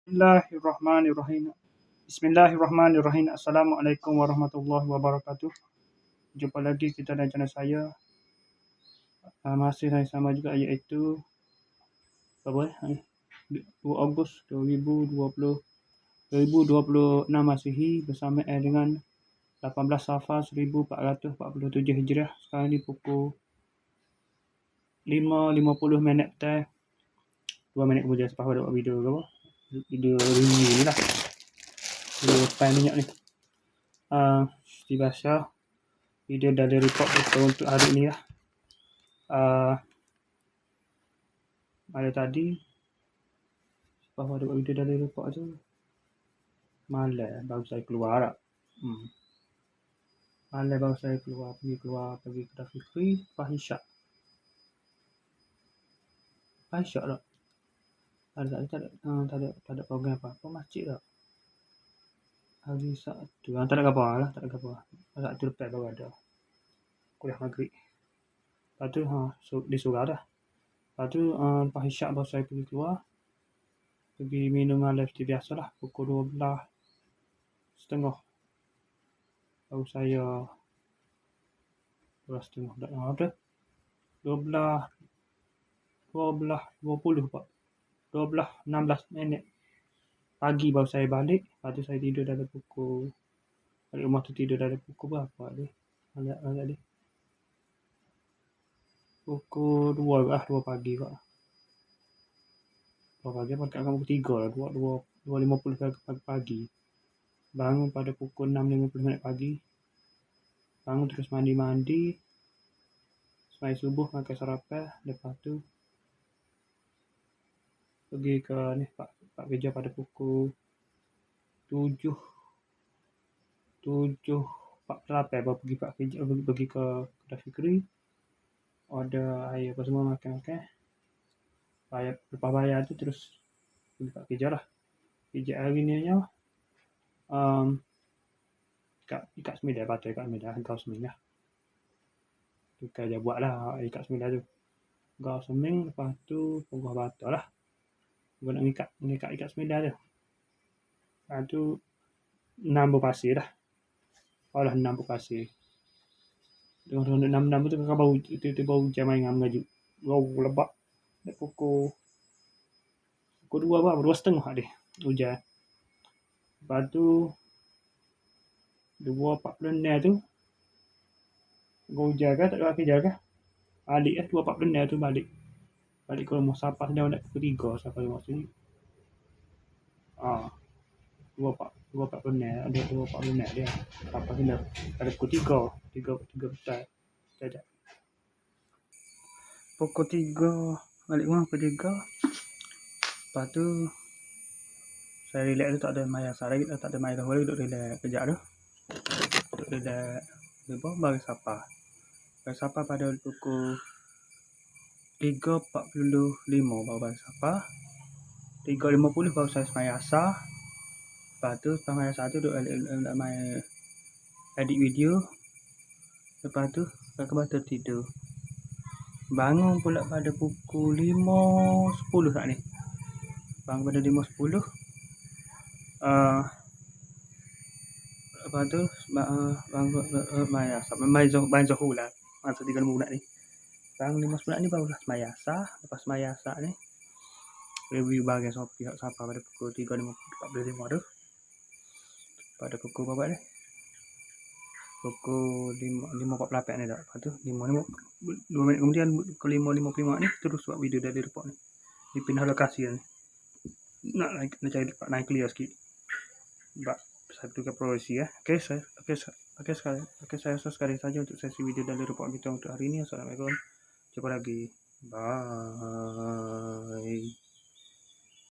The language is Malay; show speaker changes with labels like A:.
A: Bismillahirrahmanirrahim. Bismillahirrahmanirrahim. Assalamualaikum warahmatullahi wabarakatuh. Jumpa lagi kita dan channel saya. Masih yang sama juga, iaitu apa 2 Ogos 2026 Masihi bersama dengan 18 Safar 1447 Hijriah. Sekarang ni pukul 5.50 minit 2 minit kemudian lepas pada buat video video review ni lah, video pan minyak ni. Seperti biasa, video dari report kita untuk hari ni lah. Ada tadi lepas pada buat video dari report tu malam baru saya keluar tak. Malam baru saya pergi kedai Fikri lepas isyak tak. Tak ada program apa-apa masjid tak. Hari Sabtu tak ada apa lah, Sabtu lepas baru ada kuliah maghrib. Lepas tu disuruh dah. Lepas tu lepas isyak baru saya pergi keluar, pergi minum malam seperti biasa lah. Pukul 12.30 baru saya 12.30 tak tahu apa 12.16 minit pagi baru saya balik. Lepas tu saya tidur dalam pukul, balik rumah tu tidur dalam pukul berapa ni? Agak ni pukul 2 pagi kot. 2 pagi apa kat pukul 3 lah, 2.50 pagi. Bangun pada pukul 6.50 minit pagi. Bangun terus mandi, sembahyang subuh, makan sarapan. Lepas tu pergi ke ni pak kerja pada pukul 7.48 baru pergi pak kerja, pergi ke kedai Fikri. Order air apa semua, makan. Lepas bayar tu terus pergi pak kerja lah. Kerja hari ni nya ikat sembilan, patut ikat sembilan, gau seming lah. Tu kerja buat lah ikat sembilan tu. Gau seming, lepas tu pungguh bata lah. Gua nak ikat sembilan tu. Lepas tu 6 berpasir dah. Olah 6 berpasir. Dengan 6 tu kan bau tiba-tiba hujan main dengan mengajuk. Gau lebak. Dah pukul 2 berapa? 2.30 dia hujan. Lepas tu 2.46 tu gua hujan kan, tak ada kerja kan. Balik 2.46 tu balik ke rumah. Sampai dah nak pukul 3 sampai rumah sini. 2.46 dia. Sampai sini ada pukul 3 petang. Sekejap. Pukul 3 balik rumah pukul 3. Lepas tu saya relax tu, tak ada main asal lagi, tak ada main dah lagi, duduk relax kejap tu. Duduk relax baru sapa pada pukul 3.45 baru sapa. 3.50 baru saya sembahyang asar. Lepas tu sembahyang asar tu duduk main edit video. Lepas tu saya tidur. Bangun pula pada pukul 5.10 tak ni. Bangun pada 5.10. Lepas tu main Zohor lah. Masa 3 bulan ni. Bangun 5.10 ni barulah sembahyang asar. Lepas sembahyang asar ni review bahagian pihak siapa pada pukul 3.45 tu. Pada pukul berapa ni? Pukul 5.48 ni dah. Lepas tu 2 minit kemudian pukul 5.55 ni terus buat video dari report ni. Dipindah lokasi ni. Nak cari tempat naik clear sikit. Sebab satu ke provinsi ya. Okey, saya sekali saja untuk sesi video dari report kita untuk hari ini. Assalamualaikum. Jumpa lagi. Bye.